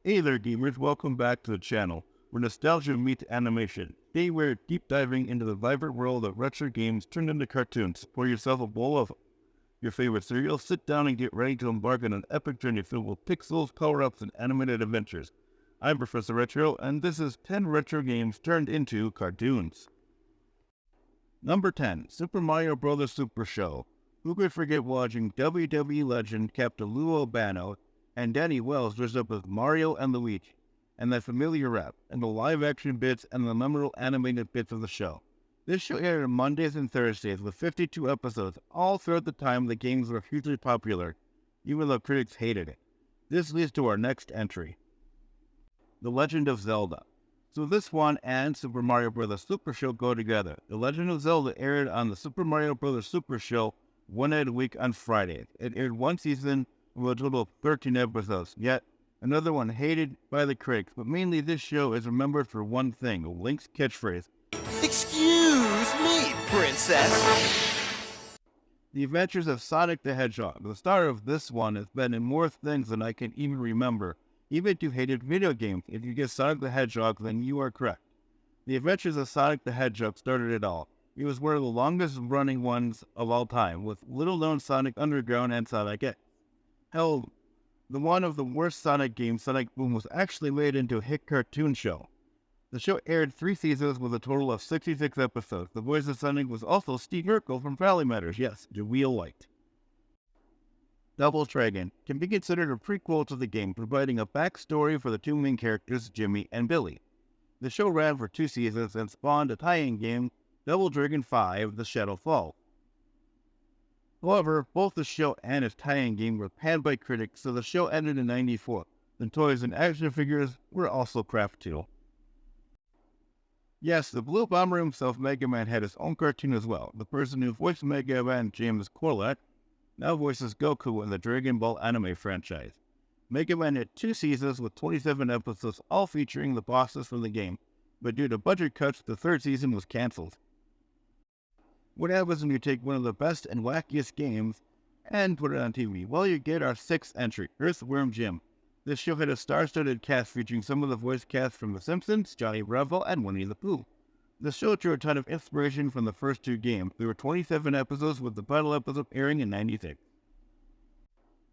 Hey there gamers, welcome back to the channel, where nostalgia meets animation. Today we're deep diving into the vibrant world of retro games turned into cartoons. Pour yourself a bowl of your favorite cereal, sit down and get ready to embark on an epic journey filled with pixels, power-ups, and animated adventures. I'm Professor Retro, and this is 10 retro games turned into cartoons. Number 10, Super Mario Bros. Super Show. Who could forget watching WWE legend Captain Lou Albano and Danny Wells dressed up as Mario and Luigi, and that familiar rap, and the live-action bits and the memorable animated bits of the show. This show aired on Mondays and Thursdays with 52 episodes, all throughout the time the games were hugely popular, even though critics hated it. This leads to our next entry, The Legend of Zelda. So this one and Super Mario Bros. Super Show go together. The Legend of Zelda aired on the Super Mario Bros. Super Show one night a week on Fridays. It aired one season with a total of 13 episodes, yet another one hated by the critics, but mainly this show is remembered for one thing, Link's catchphrase. Excuse me, princess. The Adventures of Sonic the Hedgehog. The star of this one has been in more things than I can even remember, even to hated video games. If you get Sonic the Hedgehog, then you are correct. The Adventures of Sonic the Hedgehog started it all. It was one of the longest running ones of all time, with little known Sonic Underground and Sonic X. Hell, the one of the worst Sonic games, Sonic Boom, was actually made into a hit cartoon show. The show aired 3 seasons with a total of 66 episodes. The voice of Sonic was also Steve Urkel from Family Matters. Yes, the wheel light. Double Dragon can be considered a prequel to the game, providing a backstory for the two main characters, Jimmy and Billy. The show ran for 2 seasons and spawned a tie-in game, Double Dragon 5: The Shadow Fall. However, both the show and its tie-in game were panned by critics, so the show ended in '94. The toys and action figures were also craft too. Yes, the Blue Bomber himself, Mega Man, had his own cartoon as well. The person who voiced Mega Man, James Corlett, now voices Goku in the Dragon Ball anime franchise. Mega Man had 2 seasons with 27 episodes, all featuring the bosses from the game, but due to budget cuts, the 3rd season was cancelled. What happens when you take one of the best and wackiest games and put it on TV? Well, you get our 6th entry, Earthworm Jim. This show had a star-studded cast featuring some of the voice cast from The Simpsons, Johnny Bravo, and Winnie the Pooh. The show drew a ton of inspiration from the first 2 games. There were 27 episodes, with the final episode airing in '96.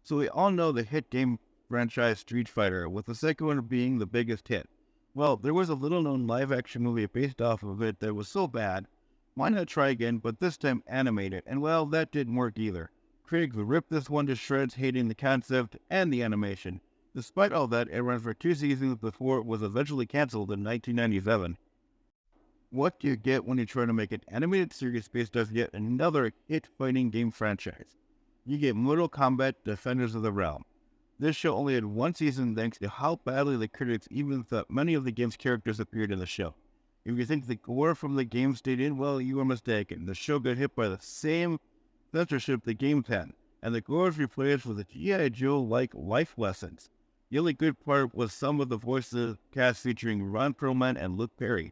So we all know the hit game franchise Street Fighter, with the second one being the biggest hit. Well, there was a little-known live-action movie based off of it that was so bad, why not try again, but this time animated, and well, that didn't work either. Critics ripped this one to shreds, hating the concept and the animation. Despite all that, it ran for 2 seasons before it was eventually cancelled in 1997. What do you get when you try to make an animated series based off yet another hit fighting game franchise? You get Mortal Kombat: Defenders of the Realm. This show only had 1 season thanks to how badly the critics even thought many of the game's characters appeared in the show. If you think the gore from the game stayed in, well, you are mistaken. The show got hit by the same censorship the games had, and the gore was replaced with the G.I. Joe-like life lessons. The only good part was some of the voices cast featuring Ron Perlman and Luke Perry.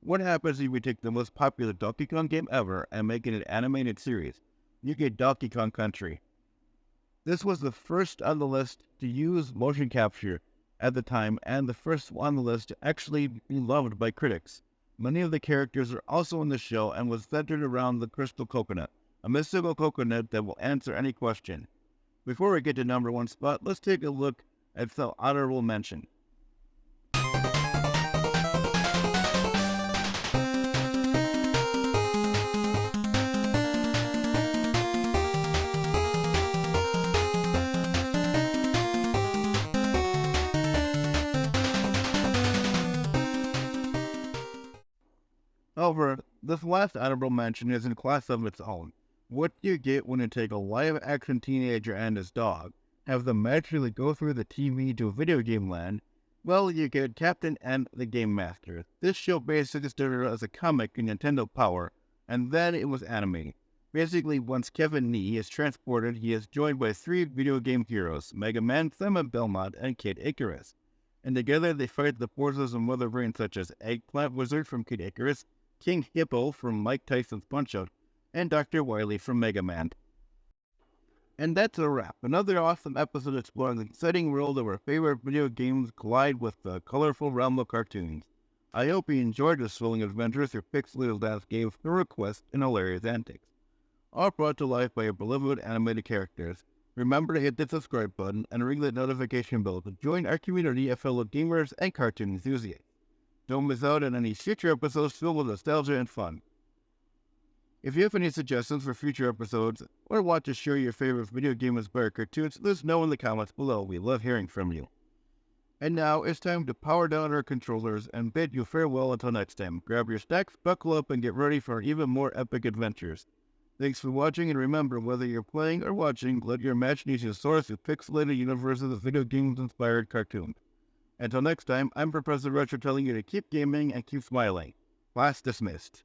What happens if we take the most popular Donkey Kong game ever and make it an animated series? You get Donkey Kong Country. This was the first on the list to use motion capture at the time, and the first on the list to actually be loved by critics. Many of the characters are also in the show and was centered around the Crystal Coconut, a mystical coconut that will answer any question. Before we get to number 1 spot, let's take a look at some honorable mention. However, this last honorable mention is in class of its own. What do you get when you take a live-action teenager and his dog, have them magically go through the TV to video game land? Well, you get Captain N the Game Master. This show basically started as a comic in Nintendo Power, and then it was animated. Basically, once Kevin Nee is transported, he is joined by 3 video game heroes, Mega Man, Simon Belmont, and Kid Icarus. And together they fight the forces of Mother Brain such as Eggplant Wizard from Kid Icarus, King Hippo from Mike Tyson's Punch-Out!, and Dr. Wily from Mega Man. And that's a wrap. Another awesome episode exploring the exciting world of our favorite video games collide with the colorful realm of cartoons. I hope you enjoyed this thrilling adventure through pixelated landscapes, through quests, and hilarious antics, all brought to life by your beloved animated characters. Remember to hit the subscribe button and ring that notification bell to join our community of fellow gamers and cartoon enthusiasts. Don't miss out on any future episodes filled with nostalgia and fun. If you have any suggestions for future episodes, or want to share your favorite video game inspired cartoons, let us know in the comments below. We love hearing from you. And now it's time to power down our controllers and bid you farewell until next time. Grab your stacks, buckle up, and get ready for even more epic adventures. Thanks for watching, and remember, whether you're playing or watching, let your imagination soar through pixelated universes of video games inspired cartoons. Until next time, I'm Professor Retro telling you to keep gaming and keep smiling. Class dismissed.